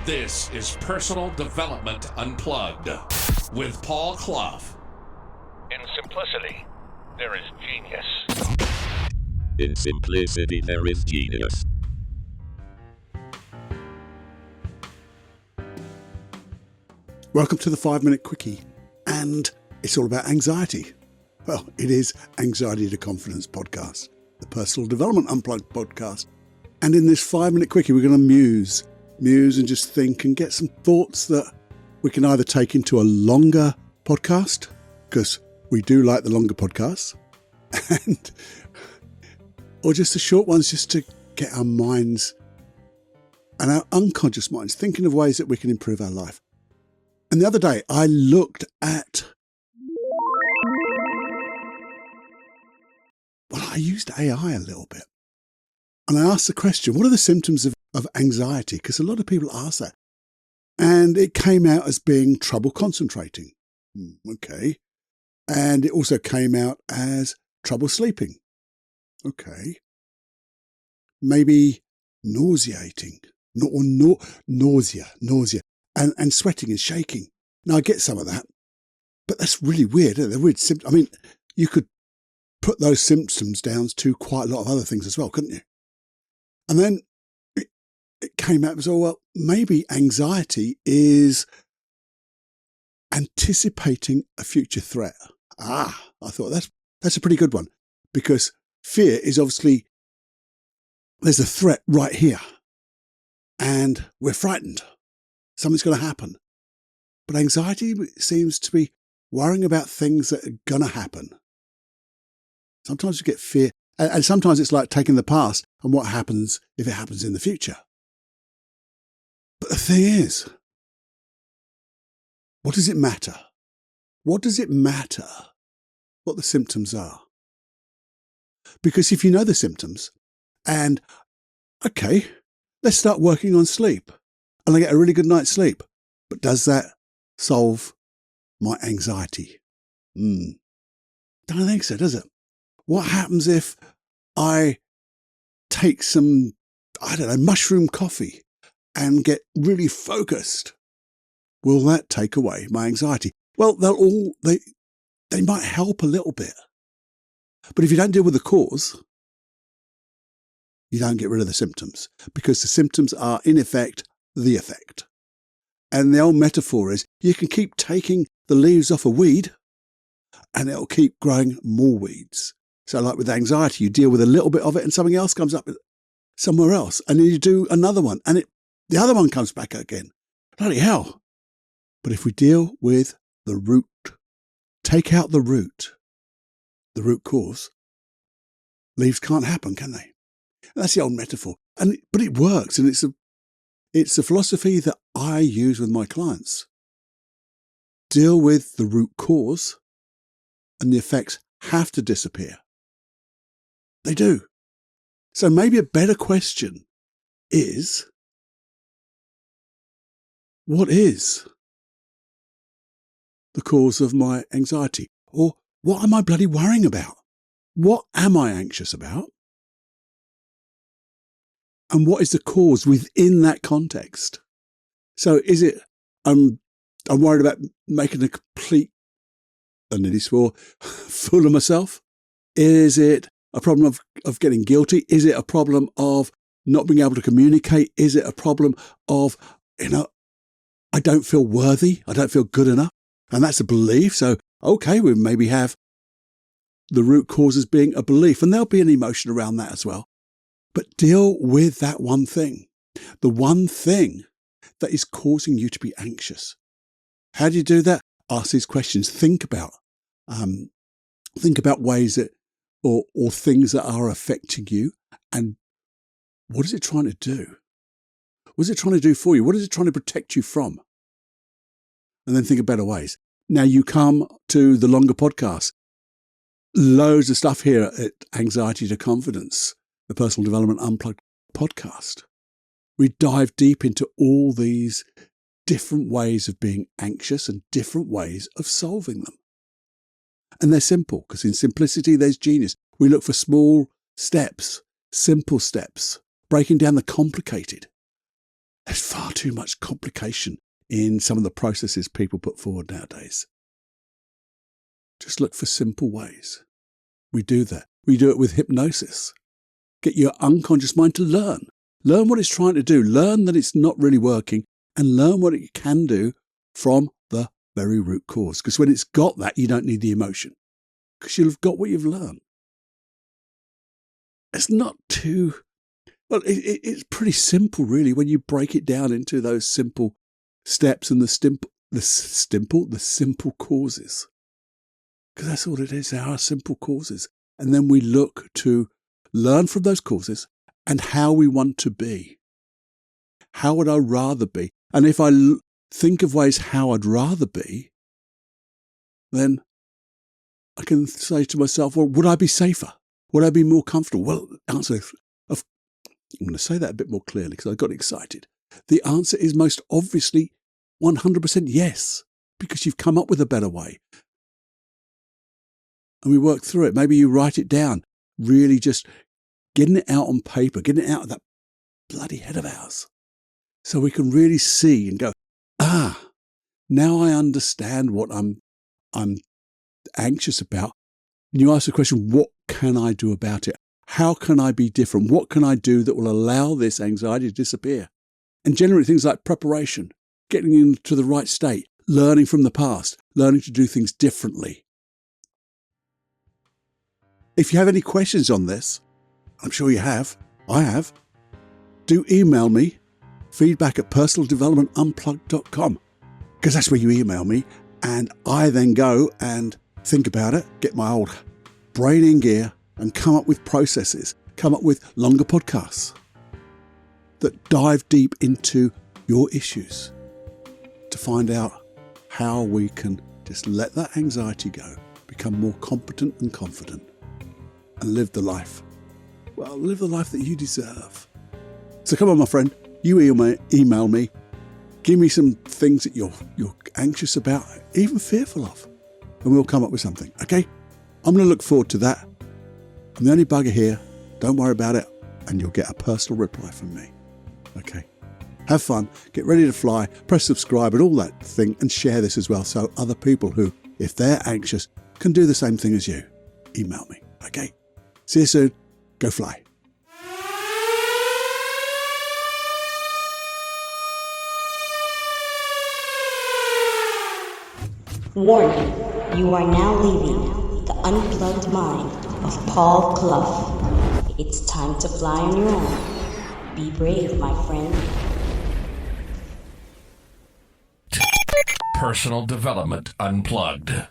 This is Personal Development Unplugged with Paul Clough. In simplicity, there is genius. In simplicity, there is genius. Welcome to the 5-Minute Quickie, and it's all about anxiety. Well, it is Anxiety to Confidence podcast, the Personal Development Unplugged podcast. And in this 5-Minute Quickie, we're going to muse and just think and get some thoughts that we can either take into a longer podcast, because we do like the longer podcasts, and or just the short ones, just to get our minds and our unconscious minds thinking of ways that we can improve our life. And the other day, I looked at, I used AI a little bit. And I asked the question, what are the symptoms of anxiety? Because a lot of people ask that. And it came out as being trouble concentrating. Okay. And it also came out as trouble sleeping. Okay. Maybe nauseating, nausea, and sweating and shaking. Now, I get some of that, but that's really weird. They're weird symptoms. I mean, you could put those symptoms down to quite a lot of other things as well, couldn't you? And then it came out as, well, maybe anxiety is anticipating a future threat. I thought that's a pretty good one, because fear is obviously, there's a threat right here and we're frightened. Something's going to happen. But anxiety seems to be worrying about things that are going to happen. Sometimes you get fear, and sometimes it's like taking the past and what happens if it happens in the future. But the thing is, what does it matter? What does it matter what the symptoms are? Because if you know the symptoms, and okay, let's start working on sleep, and I get a really good night's sleep, but does that solve my anxiety? Don't think so, does it? What happens if I take some, mushroom coffee and get really focused? Will that take away my anxiety? Well, they might help a little bit. But if you don't deal with the cause, you don't get rid of the symptoms, because the symptoms are, in effect, the effect. And the old metaphor is, you can keep taking the leaves off a weed and it'll keep growing more weeds. So like with anxiety, you deal with a little bit of it and something else comes up somewhere else. And then you do another one and the other one comes back again. Bloody hell. But if we deal with the root, take out the root cause, leaves can't happen, can they? And that's the old metaphor. But it works, and it's a philosophy that I use with my clients. Deal with the root cause, and the effects have to disappear. They do. So maybe a better question is, what is the cause of my anxiety? Or what am I bloody worrying about? What am I anxious about? And what is the cause within that context? So is it, I'm worried about making a complete, I nearly swore, fool of myself? Is it a problem of getting guilty? Is it a problem of not being able to communicate? Is it a problem of, I don't feel worthy, I don't feel good enough? And that's a belief. So, okay, we maybe have the root cause as being a belief, and there'll be an emotion around that as well. But deal with that one thing, the one thing that is causing you to be anxious. How do you do that? Ask these questions. Think about ways that, or things that are affecting you, and what is it trying to do? What is it trying to do for you? What is it trying to protect you from? And then think of better ways. Now you come to the longer podcast. Loads of stuff here at Anxiety to Confidence, the Personal Development Unplugged podcast. We dive deep into all these different ways of being anxious and different ways of solving them. And they're simple, because in simplicity, there's genius. We look for small steps, simple steps, breaking down the complicated. There's far too much complication in some of the processes people put forward nowadays. Just look for simple ways. We do that. We do it with hypnosis. Get your unconscious mind to learn. Learn what it's trying to do. Learn that it's not really working and learn what it can do from the very root cause. Because when it's got that, you don't need the emotion. Because you'll have got what you've learned. It's not too... Well, it's pretty simple, really, when you break it down into those simple steps and the simple causes. Because that's all it is. They are simple causes. And then we look to learn from those causes and how we want to be. How would I rather be? And if I think of ways how I'd rather be, then I can say to myself, well, would I be safer? Would I be more comfortable? Well, answer, I'm going to say that a bit more clearly because I got excited. The answer is most obviously 100% yes, because you've come up with a better way. And we work through it. Maybe you write it down, really just getting it out on paper, getting it out of that bloody head of ours. So we can really see and go, now I understand what I'm anxious about. And you ask the question, what can I do about it? How can I be different? What can I do that will allow this anxiety to disappear? And generally things like preparation, getting into the right state, learning from the past, learning to do things differently. If you have any questions on this, I'm sure you have, I have, do email me, feedback@personaldevelopmentunplugged.com, because that's where you email me, and I then go and think about it, get my old brain in gear, and come up with processes, come up with longer podcasts that dive deep into your issues to find out how we can just let that anxiety go, become more competent and confident, and live the life that you deserve. So come on, my friend, you email me, give me some things that you're anxious about, even fearful of, and we'll come up with something, okay? I'm going to look forward to that. I'm the only bugger here. Don't worry about it. And you'll get a personal reply from me. Okay. Have fun. Get ready to fly. Press subscribe and all that thing. And share this as well. So other people who, if they're anxious, can do the same thing as you. Email me. Okay. See you soon. Go fly. Warning. You are now leaving the unplugged mind of Paul Clough. It's time to fly on your own. Be brave, my friend. Personal Development Unplugged.